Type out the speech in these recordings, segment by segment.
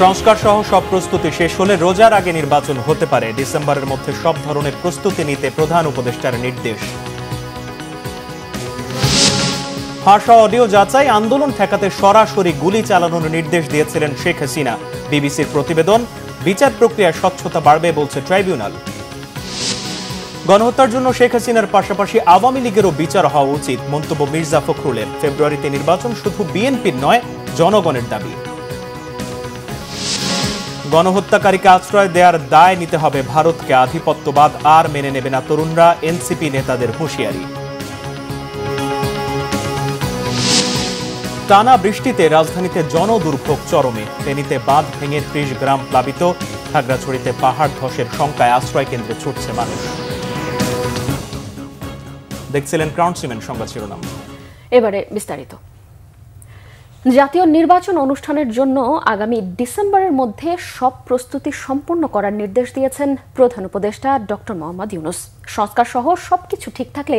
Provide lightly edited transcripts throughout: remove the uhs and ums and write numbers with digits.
সংস্কার সহ সব প্রস্তুতি শেষ হলে রোজার আগে নির্বাচন হতে পারে। ডিসেম্বরের মধ্যে সব ধরনের প্রস্তুতি নিতে প্রধান উপদেষ্টার নির্দেশ। ভাষা অডিও যাচাই আন্দোলন ঠেকাতে সরাসরি গুলি চালানোর নির্দেশ দিয়েছিলেন শেখ হাসিনা। বিবিসির প্রতিবেদন, বিচার প্রক্রিয়ার স্বচ্ছতা বাড়বে বলছে ট্রাইব্যুনাল। গণহত্যার জন্য শেখ হাসিনার পাশাপাশি আওয়ামী লীগেরও বিচার হওয়া উচিত, মন্তব্য মির্জা ফখরুলের। ফেব্রুয়ারিতে নির্বাচন শুধু বিএনপির নয়, জনগণের দাবি। গণহত্যাকারীকে আশ্রয় দেওয়ার দায় নিতে হবে ভারতকে, আধিপত্যবাদ আর মেনে নেবে না তরুণরা, এনসিপি নেতাদের হুঁশিয়ারি। টানা বৃষ্টিতে রাজধানীতে জনদুর্ভোগ চরমে। ফেনীতে বাঁধ ভেঙে ৩০ গ্রাম প্লাবিত, খাগড়াছড়িতে পাহাড় ধসের শঙ্কায় আশ্রয় কেন্দ্রে ছুটছে মানুষ। দেখছিলেন ক্রাউন সিমেন্ট সংবাদ শিরোনাম। এবারে বিস্তারিত। জাতীয় নির্বাচন অনুষ্ঠানের জন্য আগামী ডিসেম্বরের মধ্যে সব প্রস্তুতি সম্পন্ন করার নির্দেশ দিয়েছেন প্রধান উপদেষ্টা ডক্টর মোহাম্মদ ইউনূস। সংস্কার সহ সবকিছু ঠিক থাকলে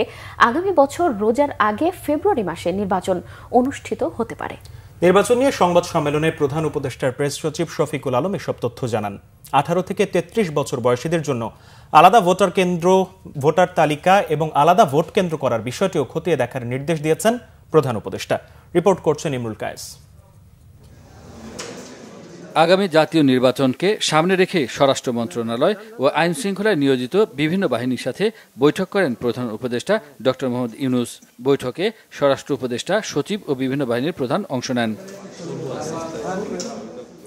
আগামী বছর রোজার আগে ফেব্রুয়ারি মাসে নির্বাচন অনুষ্ঠিত হতে পারে। নির্বাচন নিয়ে সংবাদ সম্মেলনে প্রধান উপদেষ্টার প্রেস সচিব শফিকুল আলম এসব তথ্য জানান। 18 থেকে 33 বছর বয়সীদের জন্য আলাদা ভোটার তালিকা এবং আলাদা ভোট কেন্দ্র করার বিষয়টিও খতিয়ে দেখার নির্দেশ দিয়েছেন প্রধান উপদেষ্টা। রিপোর্ট করছেন ইমরুল কায়েস। আগামী জাতীয় নির্বাচনকে সামনে রেখে স্বরাষ্ট্র মন্ত্রণালয় ও আইন শৃঙ্খলায় নিয়োজিত বিভিন্ন বাহিনীর সাথে বৈঠক করেন প্রধান উপদেষ্টা ডক্টর মোহাম্মদ ইউনূস। বৈঠকে স্বরাষ্ট্র উপদেষ্টা, সচিব ও বিভিন্ন বাহিনীর প্রধান অংশ নেন।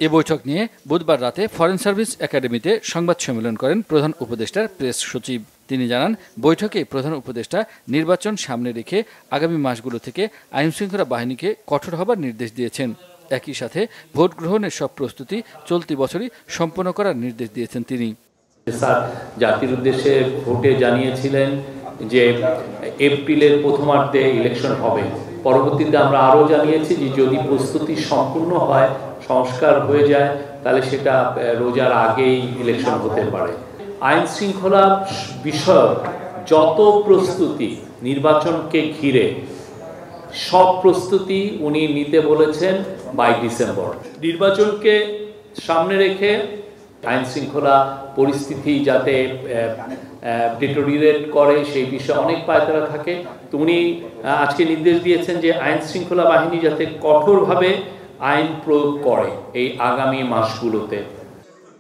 এ বৈঠক নিয়ে বুধবার রাতে ফরেন সার্ভিস একাডেমিতে সংবাদ সম্মেলন করেন প্রধান উপদেষ্টার প্রেস সচিব। তিনি জানান, বৈঠকে প্রধান উপদেষ্টা নির্বাচন সামনে রেখে আগামী মাসগুলো থেকে আইন শৃঙ্খলা বাহিনীকে কঠোর হবার নির্দেশ দিয়েছেন। একই সাথে ভোট গ্রহণের সব প্রস্তুতি চলতি বছরই সম্পন্ন করার নির্দেশ দিয়েছেন তিনি। জাতির উদ্দেশ্যে ভোটে জানিয়েছিলেন যে এপ্রিলের প্রথমার্ধে ইলেকশন হবে। পরবর্তীতে আমরা আরও জানিয়েছি যে যদি প্রস্তুতি সম্পূর্ণ হয়, সংস্কার হয়ে যায়, তাহলে সেটা রোজার আগেই ইলেকশন হতে পারে। আইন শৃঙ্খলা বিষয়ক যত প্রস্তুতি নির্বাচনকে ঘিরে, সব প্রস্তুতি উনি নিতে বলেছেন বাই ডিসেম্বর। নির্বাচনকে সামনে রেখে আইন শৃঙ্খলা পরিস্থিতি যাতে ডিটোরিয়েট করে সেই বিষয়ে অনেক পায়তারা থাকে। তো উনি আজকে নির্দেশ দিয়েছেন যে আইন শৃঙ্খলা বাহিনী যাতে কঠোরভাবে আইন প্রয়োগ করে এই আগামী মাসগুলোতে।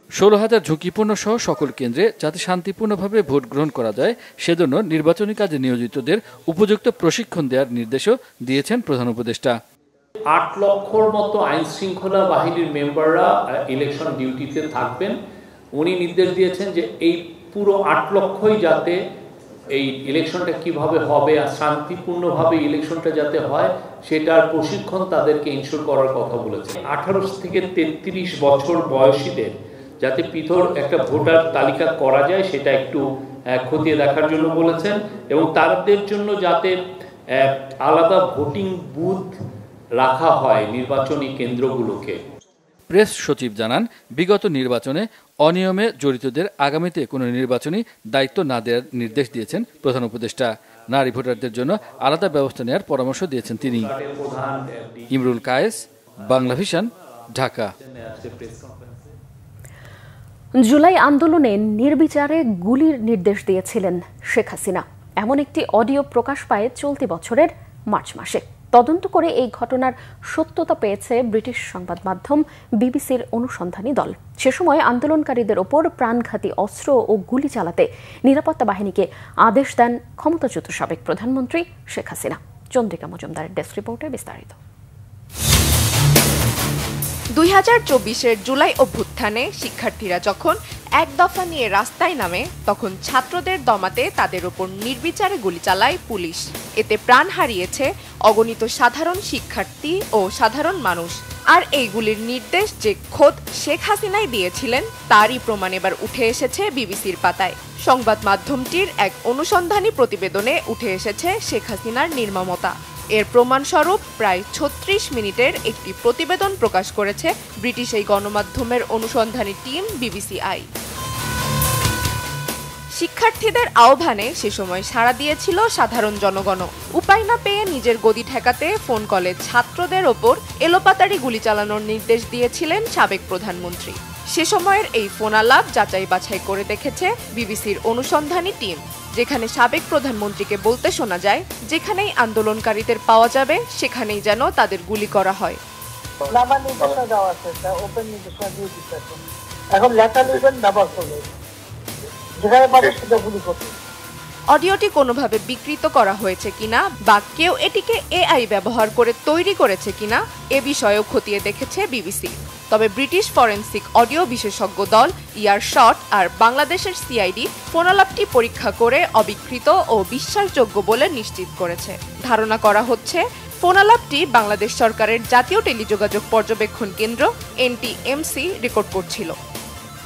16,000 ঝুঁকিপূর্ণ সহ সকল কেন্দ্রে যাতে শান্তিপূর্ণভাবে ভোট গ্রহণ করা যায় সেজন্য নির্বাচনী কাজে নিয়োজিতদের উপযুক্ত প্রশিক্ষণ দেওয়ার নির্দেশও দিয়েছেন প্রধান উপদেষ্টা। 8 লক্ষর মতো আইন শৃঙ্খলা বাহিনীর মেম্বাররা ইলেকশন ডিউটিতে থাকবেন। উনি নির্দেশ দিয়েছেন যে এই পুরো 8 লক্ষই যাতে এই ইলেকশনটা কিভাবে হবে আর শান্তিপূর্ণভাবে ইলেকশনটা যাতে হয় সেটার প্রশিক্ষণ তাদেরকে ইনশিওর করার কথা বলেছেন। 18 থেকে 33 বছর বয়সীদের যাতে পৃথক একটা ভোটার তালিকা করা যায় সেটা একটু খতিয়ে দেখার জন্য বলেছেন, এবং তাদের জন্য যাতে আলাদা ভোটিং বুথ রাখা হয় নির্বাচনী কেন্দ্রগুলোকে। প্রেস সচিব জানান, বিগত নির্বাচনে অনিয়মে জড়িতদের আগামীতে কোনো নির্বাচনী দায়িত্ব না দেওয়ার নির্দেশ দিয়েছেন প্রধান উপদেষ্টা। নারী ভোটারদের জন্য আলাদা ব্যবস্থা নেওয়ার পরামর্শ দিয়েছেন তিনি। ইমরুল কায়েস, বাংলা ভিশন, ঢাকা। জুলাই আন্দোলনে নির্বিচারে গুলির নির্দেশ দিয়েছিলেন শেখ হাসিনা, এমন একটি অডিও প্রকাশ পায় চলতি বছরের মার্চ মাসে। তদন্ত করে এই ঘটনার সত্যতা পেয়েছে ব্রিটিশ সংবাদ মাধ্যম বিবিসির অনুসন্ধানী দল। সে সময় আন্দোলনকারীদের ওপর প্রাণঘাতী অস্ত্র ও গুলি চালাতে নিরাপত্তা বাহিনীকে আদেশ দেন ক্ষমতাচ্যুত সাবেক প্রধানমন্ত্রী শেখ হাসিনা। চন্দ্রিকা মজুমদারের ডেস্ক রিপোর্টে বিস্তারিত। 2024-এর জুলাই অভ্যুত্থানে শিক্ষার্থীরা যখন এক দফা নিয়ে রাস্তায় নামে, তখন ছাত্রদের দমাতে তাদের ওপর নির্বিচারে গুলি চালায় পুলিশ। এতে প্রাণ হারিয়েছে অগণিত সাধারণ শিক্ষার্থী ও সাধারণ মানুষ। আর এই গুলির নির্দেশ যে খোদ শেখ হাসিনাই দিয়েছিলেন তারই প্রমাণ এবার উঠে এসেছে বিবিসির পাতায়। সংবাদ মাধ্যমটির এক অনুসন্ধানী প্রতিবেদনে উঠে এসেছে শেখ হাসিনার নির্মমতা। এর প্রমাণস্বরূপ প্রায় 36 মিনিটের একটি প্রতিবেদন প্রকাশ করেছে ব্রিটিশ এই গণমাধ্যমের অনুসন্ধানী টিম বিবিসি আই। শিক্ষার্থীদের আহ্বানে সে সময় সাড়া দিয়েছিল সাধারণ জনগণ। উপায় না পেয়ে নিজের গদি ঠেকাতে ফোন কলে ছাত্রদের ওপর এলোপাতাড়ি গুলি চালানোর নির্দেশ দিয়েছিলেন সাবেক প্রধানমন্ত্রী। সে সময়ের এই ফোন আলাপ যাচাই বাছাই করে দেখেছে বিবিসির অনুসন্ধানী টিম, যেখানে সাবেক প্রধানমন্ত্রীকে বলতে শোনা যায়, যেখানেই আন্দোলনকারীদের পাওয়া যাবে সেখানেই যেন তাদের গুলি করা হয়। অডিওটি কোনোভাবে বিকৃত করা হয়েছে কিনা বা কেউ এটিকে এআই ব্যবহার করে তৈরি করেছে কিনা এ বিষয়েও খতিয়ে দেখেছে বিবিসি। তবে ব্রিটিশ ফরেনসিক অডিও বিশেষজ্ঞ দল ইয়ারশট আর বাংলাদেশের সিআইডি ফোনালাপটি পরীক্ষা করে অবিকৃত ও বিশ্বাসযোগ্য বলে নিশ্চিত করেছে। ধারণা করা হচ্ছে ফোনালাপটি বাংলাদেশ সরকারের জাতীয় টেলিযোগাযোগ পর্যবেক্ষণ কেন্দ্র NTMC রেকর্ড করছিল।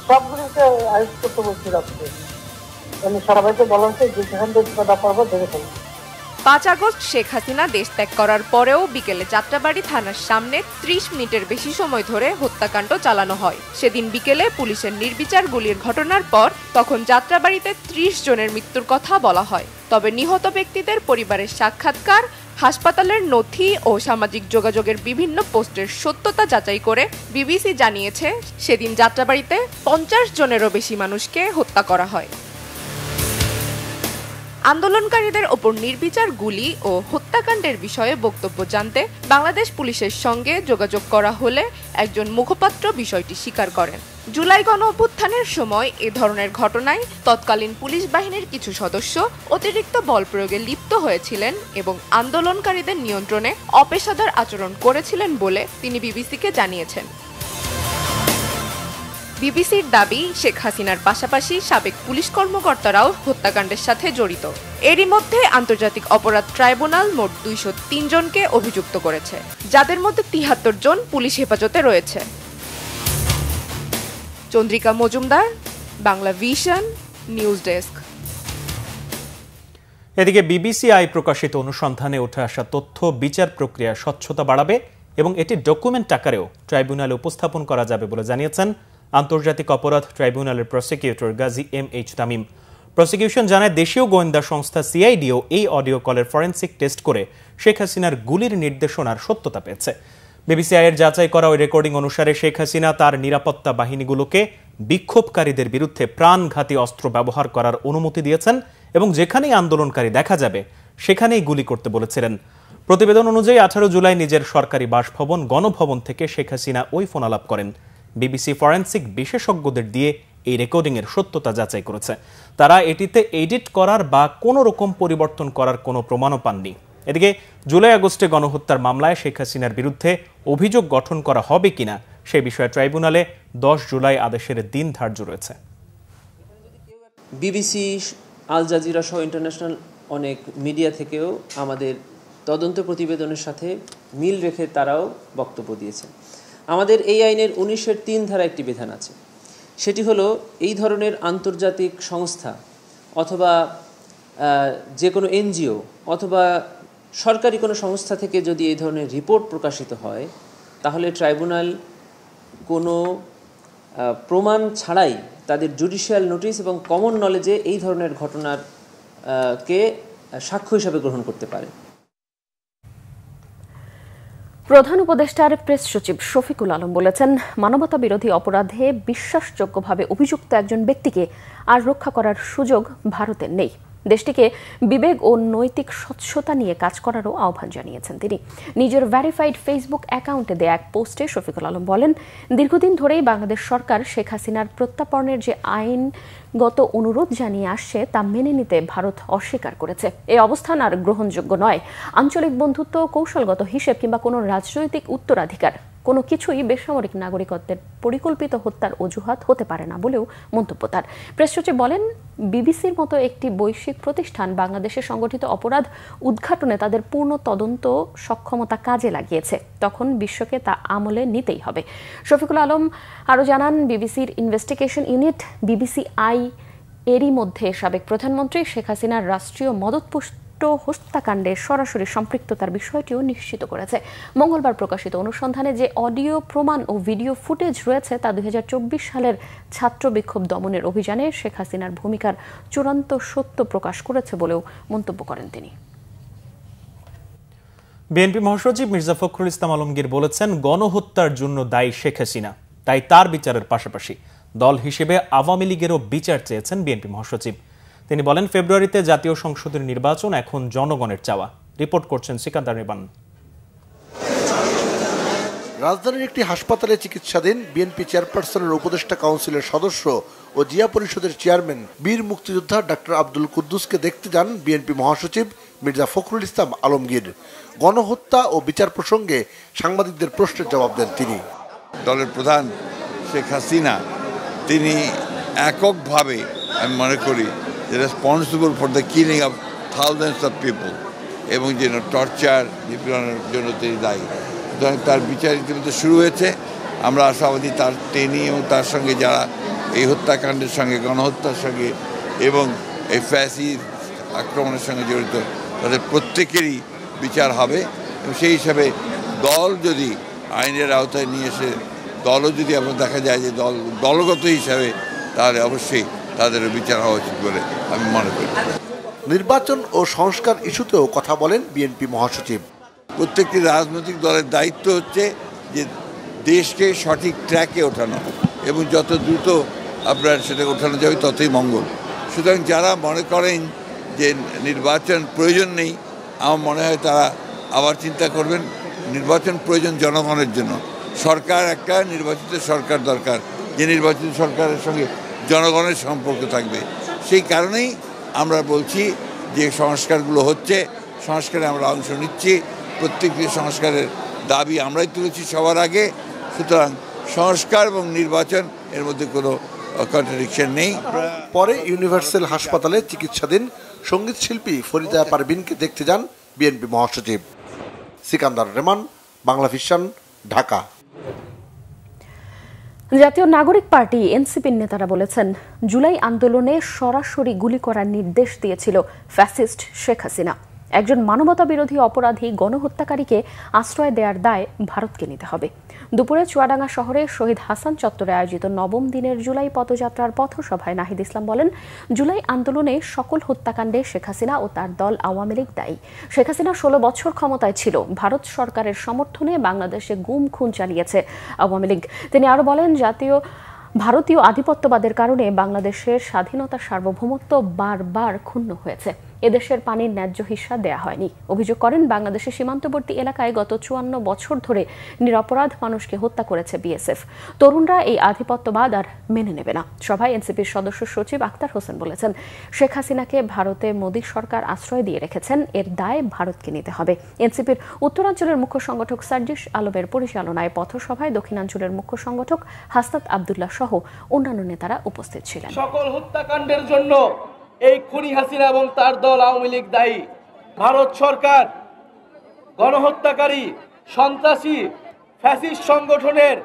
সবগুলোকে আরেস্ট করতে বলছিল আপনি, মানে সবাইকে বলা হচ্ছে যে যেখান থেকে কথা পারবো ধরে ফেলবো। 5 আগস্ট শেখ হাসিনা দেশ ত্যাগ করার পরেও বিকেলে যাত্রাবাড়ি থানার সামনে 30 মিনিটের বেশি সময় ধরে হত্যাকাণ্ড চালানো হয়। সেদিন বিকেলে পুলিশের নির্বিচার গুলির ঘটনার পর তখন যাত্রাবাড়িতে 30 জনের মৃত্যুর কথা বলা হয়। তবে নিহত ব্যক্তিদের পরিবারের সাক্ষাৎকার, হাসপাতালের নথি ও সামাজিক যোগাযোগের বিভিন্ন পোস্টের সত্যতা যাচাই করে বিবিসি জানিয়েছে, সেদিন যাত্রাবাড়িতে 50 জনেরও বেশি মানুষকে হত্যা করা হয়। আন্দোলনকারীদের ওপর নির্বিচার গুলি ও হত্যাকাণ্ডের বিষয়ে বক্তব্য জানতে বাংলাদেশ পুলিশের সঙ্গে যোগাযোগ করা হলে একজন মুখপাত্র বিষয়টি স্বীকার করেন। জুলাই গণঅভ্যুত্থানের সময় এ ধরনের ঘটনায় তৎকালীন পুলিশ বাহিনীর কিছু সদস্য অতিরিক্ত বল প্রয়োগে লিপ্ত হয়েছিলেন এবং আন্দোলনকারীদের নিয়ন্ত্রণে অপেশাদার আচরণ করেছিলেন বলে তিনি বিবিসিকে জানিয়েছেন। বিবিসির দাবি, শেখ হাসিনার পাশাপাশি সাবেক পুলিশ কর্মকর্তারাও হত্যাকাণ্ডের সাথে জড়িত। এরই মধ্যে আন্তর্জাতিক অপরাধ ট্রাইব্যুনাল মোট 203 জনকে অভিযুক্ত করেছে, যাদের মধ্যে 73 জন পুলিশ হেফাজতে রয়েছে। Chandrika Majumdar, Bangla vision, news desk. এদিকে বিবিসিআই প্রকাশিত অনুসন্ধানে উঠে আসা তথ্য বিচার প্রক্রিয়া স্বচ্ছতা বাড়াবে এবং এটি ডকুমেন্ট আকারেও ট্রাইব্যুনালে উপস্থাপন করা যাবে বলে জানিয়েছেন আন্তর্জাতিক অপরাধ ট্রাইব্যুনালের prosecutor Gazi MH Tamim. Prosecution জানায়, দেশীয় গোয়েন্দা সংস্থা সিআইডিও এই অডিও কলের ফরেনসিক টেস্ট করে শেখ হাসিনার গুলির নির্দেশনার সত্যতা পেয়েছে। বিবিসিআইয়ের যাচাই করা ওই রেকর্ডিং অনুসারে শেখ হাসিনা তার নিরাপত্তা বাহিনীগুলোকে বিক্ষোভকারীদের বিরুদ্ধে প্রাণঘাতী অস্ত্র ব্যবহার করার অনুমতি দিয়েছেন এবং যেখানেই আন্দোলনকারী দেখা যাবে সেখানেই গুলি করতে বলেছিলেন। প্রতিবেদন অনুযায়ী 18 জুলাই নিজের সরকারি বাসভবন গণভবন থেকে শেখ হাসিনা ওই ফোনালাপ করেন। বিবিসি ফরেনসিক বিশেষজ্ঞদের দিয়ে এই রেকর্ডিংয়ের সত্যতা যাচাই করেছে। তারা এটিতে এডিট করার বা কোনো রকম পরিবর্তন করার কোনো প্রমাণও পাননি। এদিকে জুলাই আগস্টে গণহত্যার মামলায় শেখ হাসিনার বিরুদ্ধে অভিযোগ গঠন করা হবে কিনা সে বিষয়ে ট্রাইব্যুনালে 10 জুলাই আদেশের দিন ধার্য রয়েছে। বিবিসি, আল জাজিরা সহ ইন্টারন্যাশনাল অনেক মিডিয়া থেকেও আমাদের তদন্ত প্রতিবেদনের সাথে মিল রেখে তারাও বক্তব্য দিয়েছে। আমাদের এই আইনের 19-এর 3 ধারা একটি বিধান আছে, সেটি হলো এই ধরনের আন্তর্জাতিক সংস্থা অথবা যে কোনো এনজিও অথবা সরকারি কোনো সংস্থা থেকে যদি এই ধরনের রিপোর্ট প্রকাশিত হয়, তাহলে ট্রাইব্যুনাল কোনো প্রমাণ ছাড়াই তাদের জুডিশিয়াল নোটিশ এবং কমন নলেজে এই ধরনের ঘটনার কে সাক্ষ্য হিসাবে গ্রহণ করতে পারে। প্রধান উপদেষ্টার প্রেস সচিব শফিকুল আলম বলেছেন, মানবতা বিরোধী অপরাধে বিশ্বাসযোগ্যভাবে অভিযুক্ত একজন ব্যক্তিকে আর রক্ষা করার সুযোগ ভারতের নেই। দেশটিকে বিবেক ও নৈতিক স্বচ্ছতা নিয়ে কাজ করারও আহ্বান জানিয়েছেন তিনি। নিজের ভেরিফাইড ফেসবুক অ্যাকাউন্টে দেয়া এক পোস্টে শফিকুল আলম বলেন, দীর্ঘদিন ধরেই বাংলাদেশ সরকার শেখ হাসিনার প্রত্যাপনের যে আইনগত অনুরোধ জানিয়ে আসছে তা মেনে নিতে ভারত অস্বীকার করেছে। এই অবস্থান আর গ্রহণযোগ্য নয়। আঞ্চলিক বন্ধুত্ব, কৌশলগত হিসেব কিংবা কোনো রাজনৈতিক উত্তরাধিকার কোনো কিছুই বেসামরিক নাগরিকত্বের পরিকল্পিত হত্যার অজুহাত হতে পারে না বলেও মন্তব্য তার। প্রেস সচিব বলেন, বিবিসির মতো একটি বৈশ্বিক প্রতিষ্ঠান বাংলাদেশের সংগঠিত অপরাধ উদ্ঘাটনে তাদের পূর্ণ তদন্ত সক্ষমতা কাজে লাগিয়েছে, তখন বিশ্বকে তা আমলে নিতেই হবে। শফিকুল আলম আরও জানান, বিবিসির ইনভেস্টিগেশন ইউনিট বিবিসিআই এরই মধ্যে সাবেক প্রধানমন্ত্রী শেখ হাসিনার রাষ্ট্রীয় হত্যাকাণ্ডে সরাসরি সম্পৃক্ততার বিষয়টিও নিশ্চিত করেছে। মঙ্গলবার প্রকাশিত অনুসন্ধানে যে অডিও প্রমাণ ও ভিডিও ফুটেজ রয়েছে তা 2024 সালের ছাত্র বিক্ষোভ দমনের অভিযানে শেখ হাসিনার ভূমিকার চূড়ান্ত সত্য প্রকাশ করেছে বলেও মন্তব্য করেন তিনি। বিএনপি মহাসচিব মির্জা ফখরুল ইসলাম আলমগীর বলেছেন, গণহত্যার জন্য দায়ী শেখ হাসিনা, তাই তার বিচারের পাশাপাশি দল হিসেবে আওয়ামী লীগেরও বিচার চেয়েছেন বিএনপি মহাসচিব। তিনি বলেন, ফেব্রুয়ারিতে জাতীয় সংসদের নির্বাচন এখন জনগণের চাওয়া। রিপোর্ট করছেন সিকান্দার রিবান। রাজধানীর একটি হাসপাতালে চিকিৎসাধীন বিএনপি চেয়ারপারসনের উপদেষ্টা কাউন্সিলের সদস্য ও জিয়া পরিষদের চেয়ারম্যান বীর মুক্তিযোদ্ধা ডাক্তার আব্দুল কুদ্দুসকে দেখতে যান বিএনপি মহাসচিব মির্জা ফখরুল ইসলাম আলমগীর। গণহত্যা ও বিচার প্রসঙ্গে সাংবাদিকদের প্রশ্নের জবাব দেন তিনি। দলের প্রধান শেখ হাসিনা তিনি এককভাবে, আমি মনে করি, responsible for the killing of thousands of people এবং যেন টর্চার নিপীড়নের জন্য তিনি দায়ী। সুতরাং তার বিচার ইতিমধ্যে শুরু হয়েছে। আমরা আশাবাদী তার তিনি এবং তার সঙ্গে যারা এই হত্যাকাণ্ডের সঙ্গে, গণহত্যার সঙ্গে এবং এই ফ্যাসিস্ট আক্রমণের সঙ্গে জড়িত তাদের প্রত্যেকেরই বিচার হবে। এবং সেই হিসাবে দল যদি আইনের আওতায় নিয়ে এসে দলও যদি আপনার দেখা যায় যে দলগত হিসাবে, তাহলে অবশ্যই তাদেরও বিচার হওয়া উচিত বলে আমি মনে করি। নির্বাচন ও সংস্কার ইস্যুতেও কথা বলেন বিএনপি মহাসচিব। প্রত্যেকটি রাজনৈতিক দলের দায়িত্ব হচ্ছে যে দেশকে সঠিক ট্র্যাকে ওঠানো এবং যত দ্রুত আপনার সেটা ওঠানো যাবে ততই মঙ্গল। সুতরাং যারা মনে করেন যে নির্বাচন প্রয়োজন নেই, আমার মনে হয় তারা আবার চিন্তা করবেন। নির্বাচন প্রয়োজন জনগণের জন্য। সরকার একটা নির্বাচিত সরকার দরকার, যে নির্বাচিত সরকারের সঙ্গে জনগণের সম্পর্ক থাকবে। সেই কারণেই আমরা বলছি যে সংস্কারগুলো হচ্ছে, সংস্কারে আমরা অংশ নিচ্ছি, প্রত্যেকটি সংস্কারের দাবি আমরাই তুলেছি সবার আগে। সুতরাং সংস্কার এবং নির্বাচন এর মধ্যে কোনো কন্ট্রাডিকশন নেই। পরে ইউনিভার্সাল হাসপাতালে চিকিৎসাধীন সঙ্গীত শিল্পী ফরিদা পারভিনকে দেখতে যান বিএনপি মহাসচিব। সিকান্দার রেমান, বাংলা ভিশন, ঢাকা। জাতীয় নাগরিক পার্টি এনসিপির নেতারা বলেছেন, জুলাই আন্দোলনে সরাসরি গুলি করার নির্দেশ দিয়েছিল ফ্যাসিস্ট শেখ হাসিনা। একজন মানবতা বিরোধী অপরাধী গণহত্যাকারীকে আশ্রয় দেওয়ার দায় ভারতকে নিতে হবে। দুপুরে চুয়াডাঙ্গা শহরে শহীদ হাসান চত্বরে আয়োজিত নবম দিনের জুলাই পদযাত্রার পথসভায় নাহিদ ইসলাম বলেন, জুলাই আন্দোলনে সকল হত্যাকাণ্ডে শেখ হাসিনা ও তার দল আওয়ামী লীগ দায়ী। শেখ হাসিনা 16 বছর ক্ষমতায় ছিল। ভারত সরকারের সমর্থনে বাংলাদেশে গুম খুন চালিয়েছে আওয়ামী লীগ। তিনি আরো বলেন, ভারতীয় আধিপত্যবাদের কারণে বাংলাদেশের স্বাধীনতা সার্বভৌমত্ব বারবার ক্ষুণ্ণ হয়েছে। এদেশের পানির ন্যায্য হিস্সা দেয়া হয়নি। অভিযোগ করেন, বাংলাদেশের সীমান্তবর্তী এলাকায় গত 54 বছর ধরে নিরপরাধ মানুষকে হত্যা করেছে বিএসএফ। তরুণরা এই আধিপত্যবাদ আর মেনে নেবে না। সভায় এনসিপির সদস্য সচিব আক্তার হোসেন বলেছেন, শেখ হাসিনাকে ভারতে মোদী সরকার আশ্রয় দিয়ে রেখেছেন, এর দায় ভারতকে নিতে হবে। এনসিপির উত্তরাঞ্চলের মুখ্য সংগঠক সার্জিস আলমের পরিচালনায় পথসভায় দক্ষিণাঞ্চলের মুখ্য সংগঠক হাসনাত আব্দুল্লাহ সহ অন্যান্য নেতারা উপস্থিত ছিলেন। সকল হত্যাকাণ্ডের জন্য এই খুনি হাসিনা এবং তার দল আওয়ামী লীগ দায়ী। ভারত সরকার গণহত্যাকারী, সন্ত্রাসী, ফ্যাসিস্ট সংগঠনের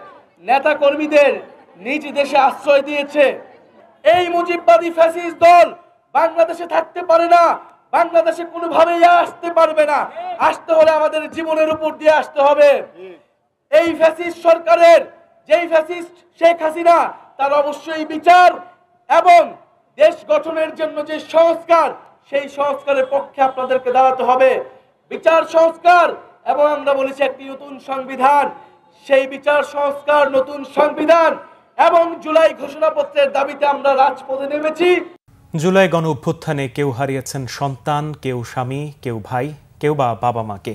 নেতা কর্মীদের নিজ দেশে আশ্রয় দিয়েছে। এই মুজিববাদী ফ্যাসিস্ট দল বাংলাদেশে থাকতে পারে না, বাংলাদেশে কোনোভাবেই আসতে পারবে না। আসতে হলে আমাদের জীবনের উপর দিয়ে আসতে হবে। এই ফ্যাসিস্ট সরকারের, যেই ফ্যাসিস্ট শেখ হাসিনা, তার অবশ্যই বিচার এবং দেশ গঠনের জন্য যে সংস্কার, সেই সংস্কারের পক্ষে আপনাদেরকে দাঁড়াতে হবে। বিচার সংস্কার এবং আমরা বলেছি একটি নতুন সংবিধান। সেই বিচার সংস্কার, নতুন সংবিধান এবং জুলাই ঘোষণাপত্রের দাবিতে আমরা রাজপথে নেমেছি। জুলাই গণ অভ্যুত্থানে কেউ হারিয়েছেন সন্তান, কেউ স্বামী, কেউ ভাই, কেউ বা বাবা মাকে।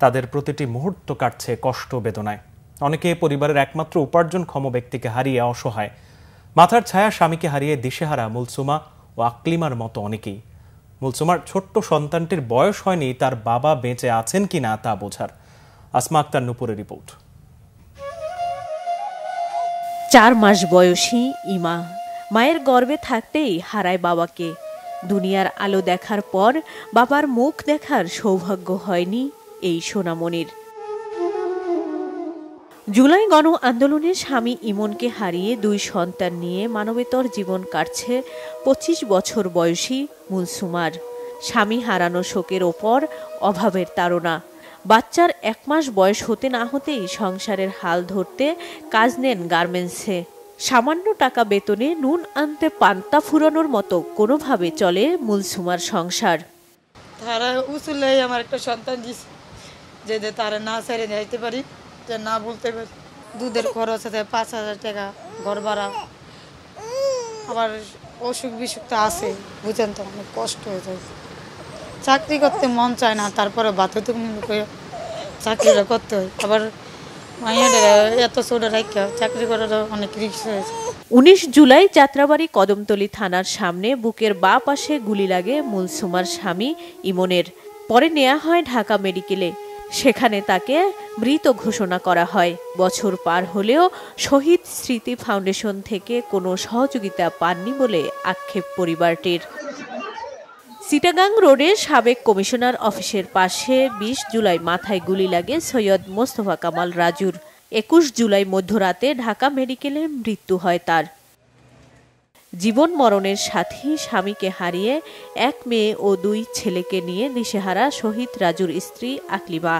তাদের প্রতিটি মুহূর্ত কাটছে কষ্ট বেদনায়। অনেকে পরিবারের একমাত্র উপার্জনক্ষম ব্যক্তিকে হারিয়ে অসহায়। মাথার ছায়া স্বামীকে হারিয়ে দিশেহারা মুলসুমা ও আকলিমার মতো অনেকেই। মুলসুমার ছোট্ট সন্তানটির বয়স হয়নি তার বাবা বেঁচে আছেন কিনা তা বোঝার। আসমা আক্তার নুপুরের রিপোর্ট। 4 মাস বয়সী ইমা মায়ের গর্ভে থাকতেই হারায় বাবাকে। দুনিয়ার আলো দেখার পর বাবার মুখ দেখার সৌভাগ্য হয়নি এই সোনামণির। জুলাই গণ আন্দোলনে স্বামী ইমনকে হারিয়ে 2 সন্তান নিয়ে মানবেতর জীবন কাটছে 25 বছর বয়সী মুলসুমার। স্বামী হারানো শোকের ওপর অভাবের তাড়না। বাচ্চার 1 মাস বয়স হতে না হতেই সংসারের হাল ধরতে কাজ নেন গার্মেন্টসে। সামান্য টাকা বেতনে নুন আনতে পান্তা ফুরানোর মতো কোনোভাবে চলে মুলসুমার সংসার। তারা উসুলে আমার একটা সন্তান দিছে, যে তারা না ছেড়ে যাইতে পারি, যে না বলতে পারি। দুধের খরচ আছে 5,000 টাকা, ঘর ভাড়া, আবার অসুখ বিসুখ তো আছে, বুঝেন তো, অনেক কষ্ট হয়ে যায়। চাকরি করতে মন চায় না, তারপরে বাতে তুমি চাকরিটা করতে হয়। আবার এত ছোট রাখা চাকরি করাটা অনেক রিস্ক হয়েছে। 19 জুলাই যাত্রাবাড়ি কদমতলী থানার সামনে বুকের বাঁ পাশে গুলি লাগে মুলসুমার স্বামী ইমনের। পরে নেওয়া হয় ঢাকা মেডিকেলে, সেখানে তাকে মৃত ঘোষণা করা হয়। বছর পার হলেও শহীদ স্মৃতি ফাউন্ডেশন থেকে কোনো সহযোগিতা পাননি বলে আক্ষেপ পরিবারটির। চিটাগাং রোডে সাবেক কমিশনার অফিসের পাশে 20 জুলাই মাথায় গুলি লাগে সৈয়দ মোস্তফা কামাল রাজুর। 21 জুলাই মধ্যরাতে ঢাকা মেডিকেলে মৃত্যু হয় তার। জীবন মরণের সাথী স্বামীকে হারিয়ে 1 মেয়ে ও 2 ছেলেকে নিয়ে দিশেহারা শহীদ রাজুর স্ত্রী আকলিমা।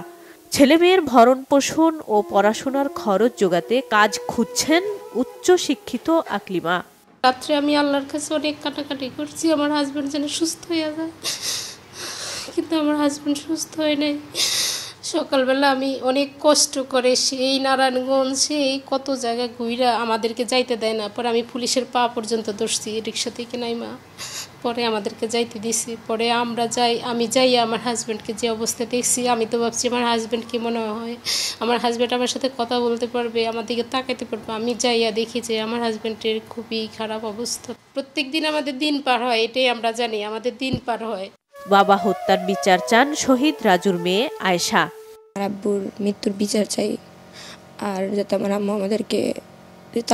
ছেলে মেয়ের ভরণ পোষণ ও পড়াশোনার খরচ জোগাতে কাজ খুঁজছেন উচ্চ শিক্ষিত আকলিমা। রাত্রে আমি আল্লাহর কাছে অনেক কাটাকাটি করছি আমার হাজব্যান্ড যেন সুস্থ হয়ে যায়, কিন্তু আমার হাজব্যান্ড সুস্থ হয় নাই। সকালবেলা আমি অনেক কষ্ট করে সেই নারায়ণগঞ্জ সেই কত জায়গায় ঘুরে আমাদেরকে যাইতে দেয় না। পরে আমি পুলিশের পা পর্যন্ত দৌড়ছি রিক্সা থেকে নাইমা, পরে আমাদেরকে যাইতে দিছি। পরে আমরা আমি যাই আমার হাজব্যান্ডকে যে অবস্থা দেখছি, আমি তো ভাবছি আমার হাজব্যান্ড কি মনে হয়, আমার হাজব্যান্ড আমার সাথে কথা বলতে পারবে, আমার দিকে তাকাইতে পারবে। আমি যাইয়া দেখি যে আমার হাজব্যান্ডের খুবই খারাপ অবস্থা। প্রত্যেক দিন আমাদের দিন পার হয়, এটাই আমরা জানি, আমাদের দিন পার হয়। বাবা হত্যার বিচার চান শহীদ রাজুর মেয়ে আয়েশা। আব্বুর মৃত্যুর বিচার চাই, আর যাতে আমার আম্মু আমাদেরকে,